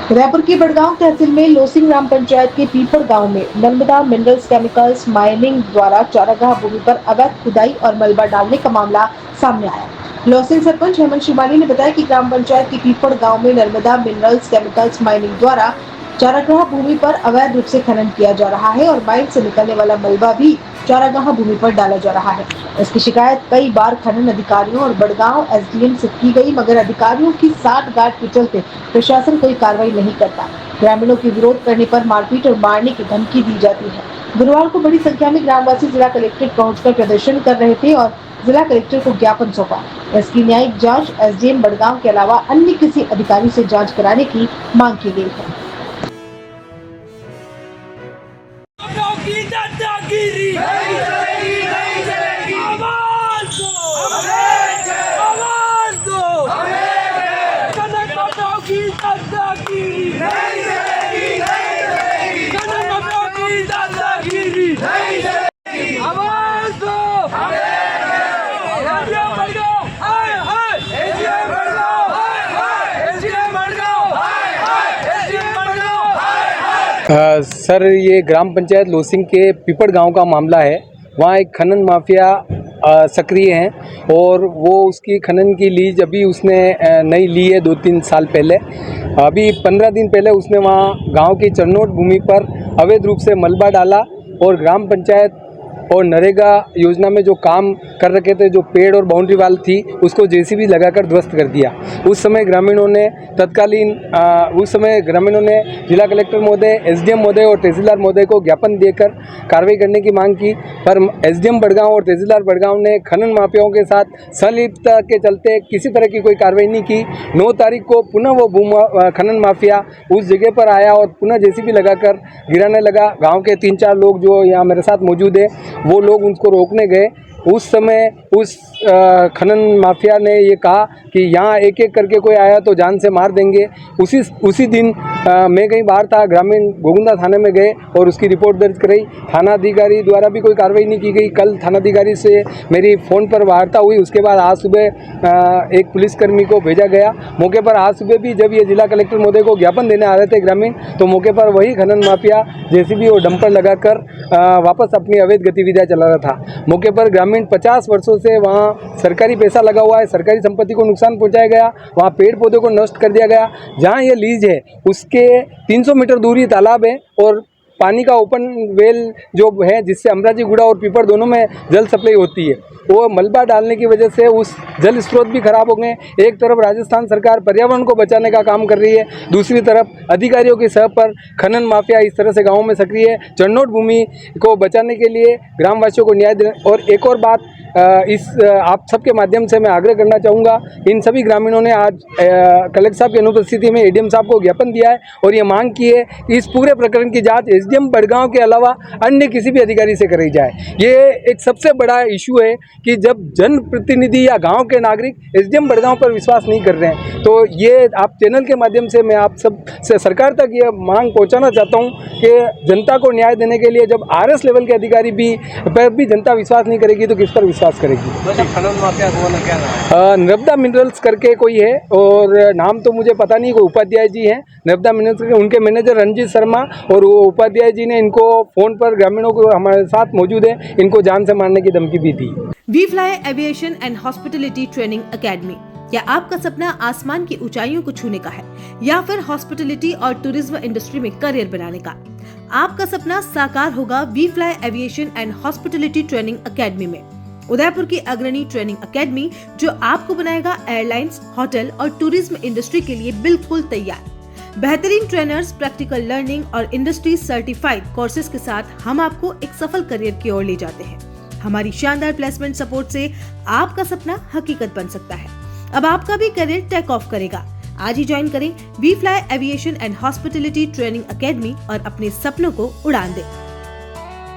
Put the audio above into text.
उदयपुर की बड़गांव तहसील में लोसिंग ग्राम पंचायत के पीपड़ गांव में नर्मदा मिनरल्स केमिकल्स माइनिंग द्वारा चारागाह भूमि पर अवैध खुदाई और मलबा डालने का मामला सामने आया। लोसिंग सरपंच हेमंत शिवानी ने बताया कि ग्राम पंचायत के पीपड़ गांव में नर्मदा मिनरल्स केमिकल्स माइनिंग द्वारा चारागाह भूमि पर अवैध रूप से खनन किया जा रहा है और माइन से निकलने वाला मलबा भी चारागाह भूमि पर डाला जा रहा है। इसकी शिकायत कई बार खनन अधिकारियों और बड़गांव एसडीएम से की गई, मगर अधिकारियों की साठगांठ के चलते प्रशासन कोई कार्रवाई नहीं करता। ग्रामीणों के विरोध करने पर मारपीट और मारने की धमकी दी जाती है। गुरुवार को बड़ी संख्या में ग्रामवासी जिला कलेक्ट्रेट पहुंचकर प्रदर्शन कर रहे थे और जिला कलेक्टर को ज्ञापन सौंपा। इसकी न्यायिक जांच एसडीएम बड़गांव के अलावा अन्य किसी अधिकारी से जांच कराने की मांग की गई है। सर, ये ग्राम पंचायत लोसिंग के पीपड़ गांव का मामला है। वहाँ एक खनन माफिया सक्रिय हैं और वो उसकी खनन की लीज अभी उसने नई ली है 2-3 साल पहले। अभी 15 दिन पहले उसने वहाँ गांव की चरनोट भूमि पर अवैध रूप से मलबा डाला और ग्राम पंचायत और नरेगा योजना में जो काम कर रखे थे, जो पेड़ और बाउंड्री वाल थी, उसको जेसीबी लगाकर ध्वस्त कर दिया। उस समय ग्रामीणों ने जिला कलेक्टर महोदय, एसडीएम महोदय और तहसीलदार महोदय को ज्ञापन देकर कार्रवाई करने की मांग की, पर एसडीएम बड़गांव और तहसीलदार बड़गांव ने खनन माफियाओं के साथ संलिप्तता के चलते किसी तरह की कोई कार्रवाई नहीं की। 9 तारीख को पुनः वो खनन माफिया उस जगह पर आया और पुनः जेसीबी लगाकर गिराने लगा। गाँव के 3-4 लोग जो यहाँ मेरे साथ मौजूद है, वो लोग उनको रोकने गए। उस समय उस खनन माफिया ने ये कहा कि यहाँ एक एक करके कोई आया तो जान से मार देंगे। उसी दिन मैं कहीं बाहर था, ग्रामीण गोगुंदा थाने में गए और उसकी रिपोर्ट दर्ज कराई। थानाधिकारी द्वारा भी कोई कार्रवाई नहीं की गई। कल थानाधिकारी से मेरी फ़ोन पर वार्ता हुई। उसके बाद आज सुबह एक पुलिसकर्मी को भेजा गया मौके पर। आज सुबह भी जब ये जिला कलेक्टर महोदय को ज्ञापन देने आ रहे थे ग्रामीण, तो मौके पर वही खनन माफिया जेसीबी और डंपर लगाकर वापस अपनी अवैध गतिविधियाँ चला रहा था। मौके पर ग्रामीण 50 वर्षों से वहाँ सरकारी पैसा लगा हुआ है, सरकारी संपत्ति को नुकसान पहुंचाया गया, वहाँ पेड़ पौधों को नष्ट कर दिया गया। जहाँ ये लीज है उसके 300 मीटर दूरी तालाब है और पानी का ओपन वेल जो है, जिससे अमराजी गुड़ा और पीपड़ दोनों में जल सप्लाई होती है, वो मलबा डालने की वजह से उस जल स्रोत भी खराब हो गए। एक तरफ राजस्थान सरकार पर्यावरण को बचाने का काम कर रही है, दूसरी तरफ अधिकारियों की सह पर खनन माफिया इस तरह से गाँव में सक्रिय है। चरनोट भूमि को बचाने के लिए ग्रामवासियों को न्याय देने। और एक और बात, आप सबके माध्यम से मैं आग्रह करना चाहूँगा, इन सभी ग्रामीणों ने आज कलेक्टर साहब की अनुपस्थिति में एडीएम साहब को ज्ञापन दिया है और ये मांग की है कि इस पूरे प्रकरण की जांच एसडीएम बड़गांव के अलावा अन्य किसी भी अधिकारी से कराई जाए। ये एक सबसे बड़ा इशू है कि जब जनप्रतिनिधि या गांव के नागरिक एसडीएम बड़गांव पर विश्वास नहीं कर रहे हैं, तो ये आप चैनल के माध्यम से मैं आप सब से सरकार तक ये मांग पहुँचाना चाहता हूँ कि जनता को न्याय देने के लिए जब आरएस लेवल के अधिकारी पर भी जनता विश्वास नहीं करेगी तो किस पर विश्वास करेगी। खनन माफिया क्या नाम? नर्मदा मिनरल्स करके कोई है और नाम तो मुझे पता नहीं, कोई उपाध्याय जी हैं नर्मदा मिनरल्स के। उनके मैनेजर रंजीत शर्मा और वो उपाध्याय जी ने इनको फोन पर ग्रामीणों को हमारे साथ मौजूद है, इनको जान से मारने की धमकी भी दी। We fly aviation and hospitality training academy. क्या आपका सपना आसमान की ऊंचाइयों को छूने का है या फिर हॉस्पिटलिटी और टूरिज्म इंडस्ट्री में करियर बनाने का? आपका सपना साकार होगा we fly aviation and hospitality training academy में। उदयपुर की अग्रणी ट्रेनिंग एकेडमी जो आपको बनाएगा एयरलाइंस, होटल और टूरिज्म इंडस्ट्री के लिए बिल्कुल तैयार। बेहतरीन ट्रेनर्स, प्रैक्टिकल लर्निंग और इंडस्ट्री सर्टिफाइड कोर्सेज के साथ हम आपको एक सफल करियर की ओर ले जाते हैं। हमारी शानदार प्लेसमेंट सपोर्ट से आपका सपना हकीकत बन सकता है। अब आपका भी करियर टेक ऑफ करेगा। आज ही ज्वाइन करें we fly aviation and hospitality training academy और अपने सपनों को उड़ान दें।